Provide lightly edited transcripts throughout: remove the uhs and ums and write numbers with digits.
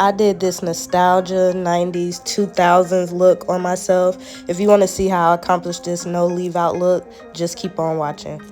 I did this nostalgia 90s 2000s look on myself. If you want to see how I accomplished this no leave out look, just keep on watching.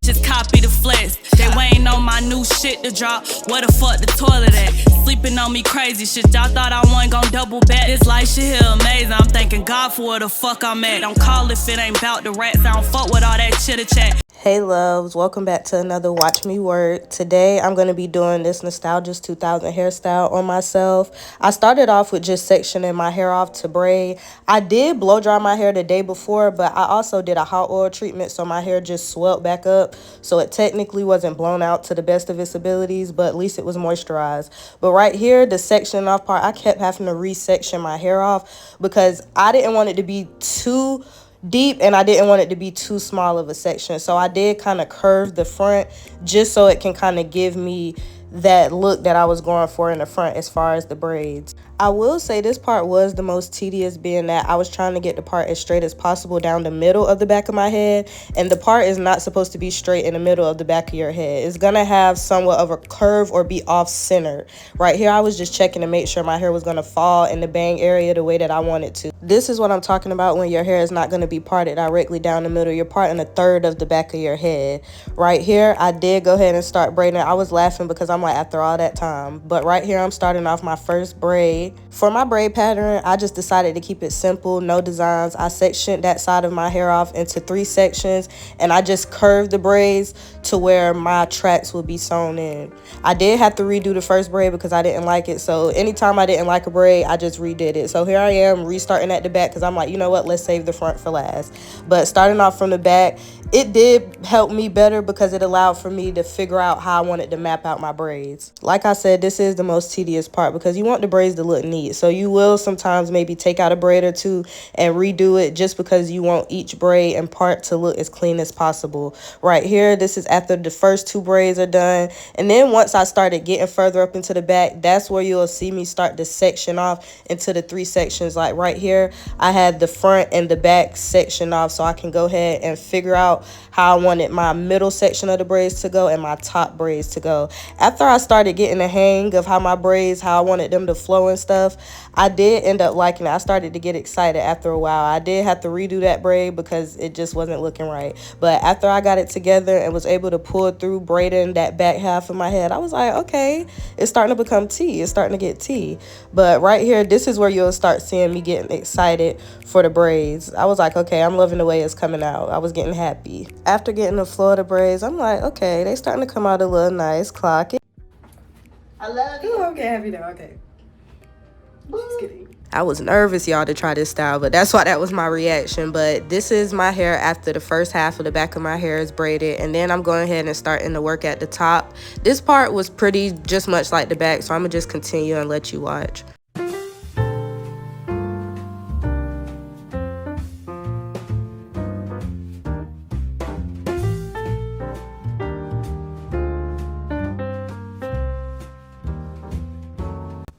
Just copy the flex. They waiting on my new shit to drop. Where the fuck the toilet at? Sleeping on me crazy shit. Y'all thought I wasn't gon' double back. This life shit here amazing. I'm thanking God for where the fuck I'm at. Don't call if it ain't bout the rats. I don't fuck with all that chitter chat. Hey loves, welcome back to another Watch Me Work. Today I'm going to be doing this Nostalgia 2000 hairstyle on myself. I started off with just sectioning my hair off to braid. I did blow dry my hair the day before, but I also did a hot oil treatment, so my hair just swelled back up. So it technically wasn't blown out to the best of its abilities, but at least it was moisturized. But right here, the section off part, I kept having to resection my hair off because I didn't want it to be too deep and I didn't want it to be too small of a section. So I did kind of curve the front just so it can kind of give me that look that I was going for in the front as far as the braids. I will say this part was the most tedious, being that I was trying to get the part as straight as possible down the middle of the back of my head, and the part is not supposed to be straight in the middle of the back of your head. It's gonna have somewhat of a curve or be off center. Right here I was just checking to make sure my hair was gonna fall in the bang area the way that I wanted to. This is what I'm talking about when your hair is not gonna be parted directly down the middle. You're parting a third of the back of your head. Right here I did go ahead and start braiding. I was laughing because I'm like, after all that time. But right here I'm starting off my first braid. For my braid pattern, I just decided to keep it simple, no designs. I sectioned that side of my hair off into 3 sections, and I just curved the braids to where my tracks would be sewn in. I did have to redo the first braid because I didn't like it, so anytime I didn't like a braid, I just redid it. So here I am restarting at the back because I'm like, you know what, let's save the front for last. But starting off from the back, it did help me better because it allowed for me to figure out how I wanted to map out my braids. Like I said, this is the most tedious part because you want the braids to look neat. So you will sometimes maybe take out a braid or two and redo it just because you want each braid and part to look as clean as possible. Right here, this is after the first 2 braids are done. And then once I started getting further up into the back, that's where you'll see me start to section off into the 3 sections. Like right here, I had the front and the back section off so I can go ahead and figure out how I wanted my middle section of the braids to go and my top braids to go. After I started getting the hang of how my braids, how I wanted them to flow and stuff, I did end up liking it. I started to get excited after a while. I did have to redo that braid because it just wasn't looking right. But after I got it together and was able to pull through braiding that back half of my head, I was like, okay, it's starting to become tea. It's starting to get tea. But right here, this is where you'll start seeing me getting excited for the braids. I was like, okay, I'm loving the way it's coming out. I was getting happy. After getting the flow of the braids, I'm like, okay, they starting to come out a little nice. Clock it. I love you. Oh, okay, happy now, okay. Just kidding. I was nervous, y'all, to try this style, but that's why that was my reaction. But this is my hair after the first half of the back of my hair is braided, and then I'm going ahead and starting to work at the top. This part was pretty just much like the back, so I'm gonna just continue and let you watch.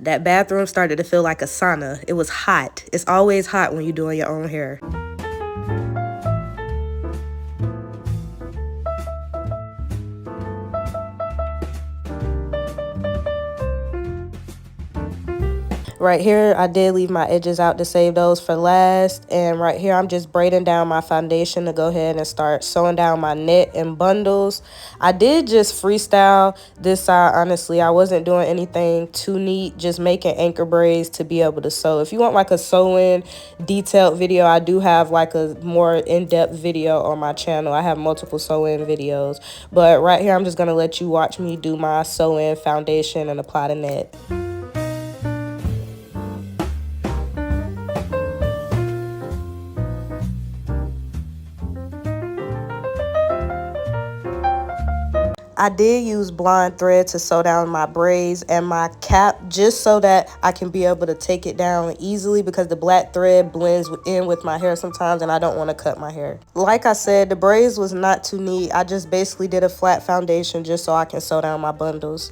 That bathroom started to feel like a sauna. It was hot. It's always hot when you're doing your own hair. Right here, I did leave my edges out to save those for last. And right here, I'm just braiding down my foundation to go ahead and start sewing down my net and bundles. I did just freestyle this side, honestly. I wasn't doing anything too neat, just making anchor braids to be able to sew. If you want like a sew-in detailed video, I do have like a more in-depth video on my channel. I have multiple sew-in videos. But right here, I'm just going to let you watch me do my sew-in foundation and apply the net. I did use blonde thread to sew down my braids and my cap just so that I can be able to take it down easily because the black thread blends in with my hair sometimes and I don't want to cut my hair. Like I said, the braids was not too neat. I just basically did a flat foundation just so I can sew down my bundles.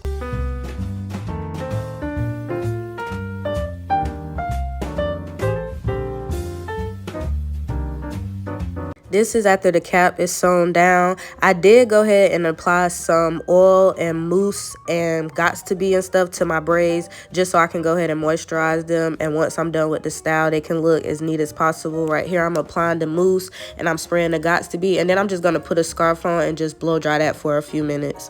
This is after the cap is sewn down. I did go ahead and apply some oil and mousse and gots to be and stuff to my braids just so I can go ahead and moisturize them. And once I'm done with the style, they can look as neat as possible. Right here, I'm applying the mousse and I'm spraying the gots to be. And then I'm just going to put a scarf on and just blow dry that for a few minutes.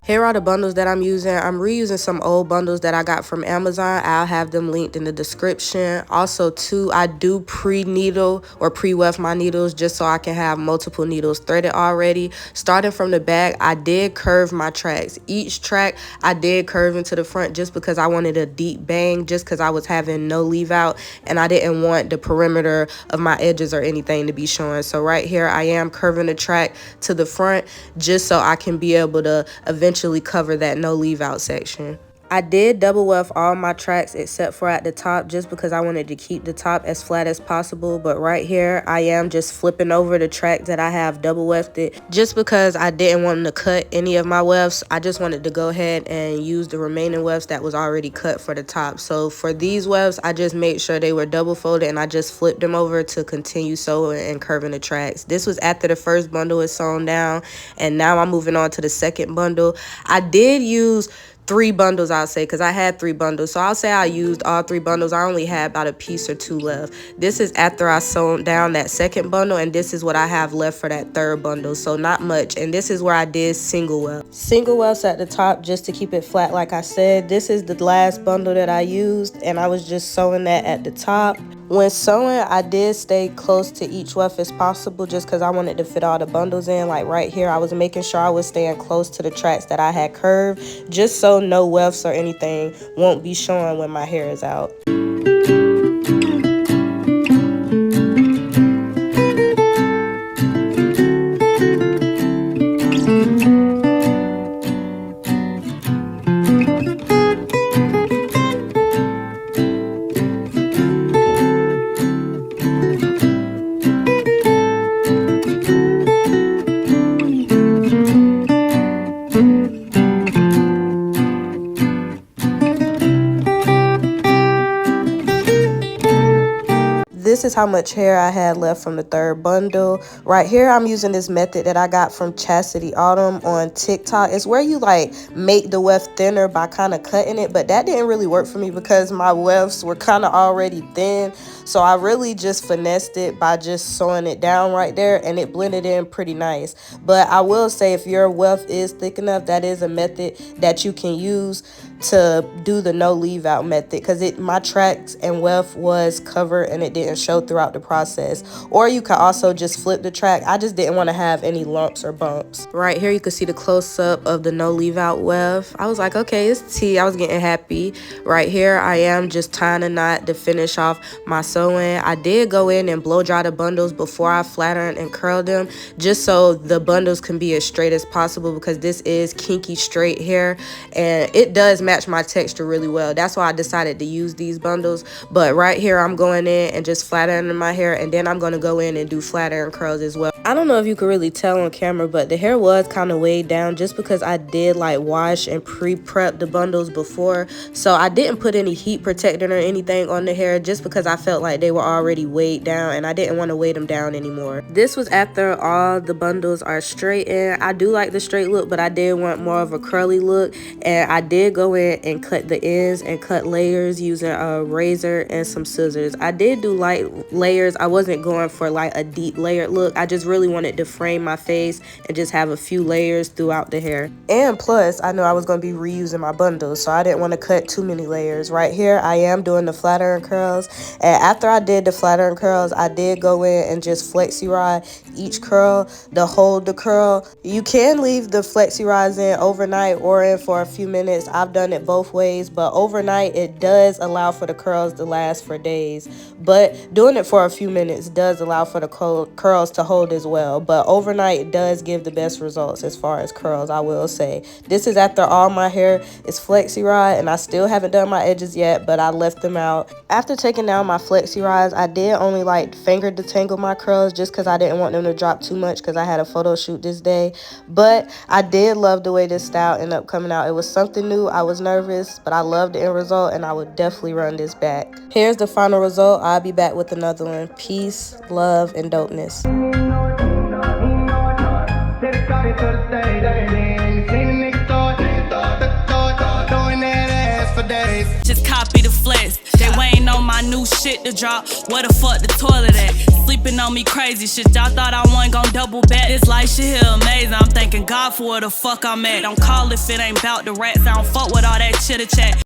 Here are the bundles that I'm using. I'm reusing some old bundles that I got from Amazon. I'll have them linked in the description. Also, too, I do pre-needle or pre-weft my needles just so I can have multiple needles threaded already. Starting from the back, I did curve my tracks. Each track, I did curve into the front just because I wanted a deep bang, just because I was having no leave out and I didn't want the perimeter of my edges or anything to be showing. So right here, I am curving the track to the front just so I can be able to eventually cover that no leave out section. I did double weft all my tracks except for at the top just because I wanted to keep the top as flat as possible. But right here, I am just flipping over the track that I have double wefted just because I didn't want to cut any of my wefts. I just wanted to go ahead and use the remaining wefts that was already cut for the top. So for these wefts, I just made sure they were double folded and I just flipped them over to continue sewing and curving the tracks. This was after the first bundle is sewn down, and now I'm moving on to the second bundle. I did use 3 bundles, I'll say, because I had 3 bundles. So I'll say I used all 3 bundles. I only had about a piece or 2 left. This is after I sewn down that second bundle, and this is what I have left for that third bundle. So not much. And this is where I did single weft. Single wefts at the top just to keep it flat, like I said. This is the last bundle that I used, and I was just sewing that at the top. When sewing, I did stay close to each weft as possible just because I wanted to fit all the bundles in. Like right here, I was making sure I was staying close to the tracks that I had curved just so no wefts or anything won't be showing when my hair is out. This is how much hair I had left from the third bundle. Right here, I'm using this method that I got from Cassie Autumn on TikTok. It's where you like make the weft thinner by kind of cutting it, but that didn't really work for me because my wefts were kind of already thin. So I really just finessed it by just sewing it down right there, and it blended in pretty nice. But I will say, if your weft is thick enough, that is a method that you can use to do the no leave out method, because my tracks and weft was covered and it didn't show throughout the process. Or you can also just flip the track. I just didn't want to have any lumps or bumps. Right here you can see the close-up of the no leave out weft. I was like, okay, it's T. I was getting happy. Right here I am just tying a knot to finish off my sewing. I did go in and blow dry the bundles before I flattened and curled them, just so the bundles can be as straight as possible, because this is kinky straight hair and it does match my texture really well. That's why I decided to use these bundles. But right here I'm going in and just flattening my hair, and then I'm going to go in and do flat iron curls as well. I don't know if you could really tell on camera, but the hair was kind of weighed down just because I did like wash and pre-prep the bundles before. So I didn't put any heat protectant or anything on the hair just because I felt like they were already weighed down and I didn't want to weigh them down anymore. This was after all the bundles are straightened. I do like the straight look, but I did want more of a curly look, and I did go in and cut the ends and cut layers using a razor and some scissors. I did do light layers. I wasn't going for like a deep layered look. I just really wanted to frame my face and just have a few layers throughout the hair. And plus, I know I was going to be reusing my bundles, so I didn't want to cut too many layers. Right here, I am doing the flat iron curls. And after I did the flat iron curls, I did go in and just flexi rod each curl to hold the curl. You can leave the flexi rods in overnight or in for a few minutes. I've done done it both ways, but overnight it does allow for the curls to last for days. But doing it for a few minutes does allow for the curls to hold as well. But overnight does give the best results as far as curls, I will say. This is after all my hair is flexi rod, and I still haven't done my edges yet, but I left them out. After taking down my flexi rods, I did only like finger detangle my curls just because I didn't want them to drop too much because I had a photo shoot this day. But I did love the way this style ended up coming out. It was something new. I was nervous, but I loved the end result, and I would definitely run this back. Here's the final result. I'll be back with another one. Peace, love, and dopeness. Just copy the flex. They waiting on my new shit to drop. Where the fuck the toilet at? Sleeping on me crazy shit. Y'all thought I wasn't gon' double back. This life shit here amazing. I'm thanking God for where the fuck I'm at. Don't call if it ain't bout the rats. I don't fuck with all that chitter chat.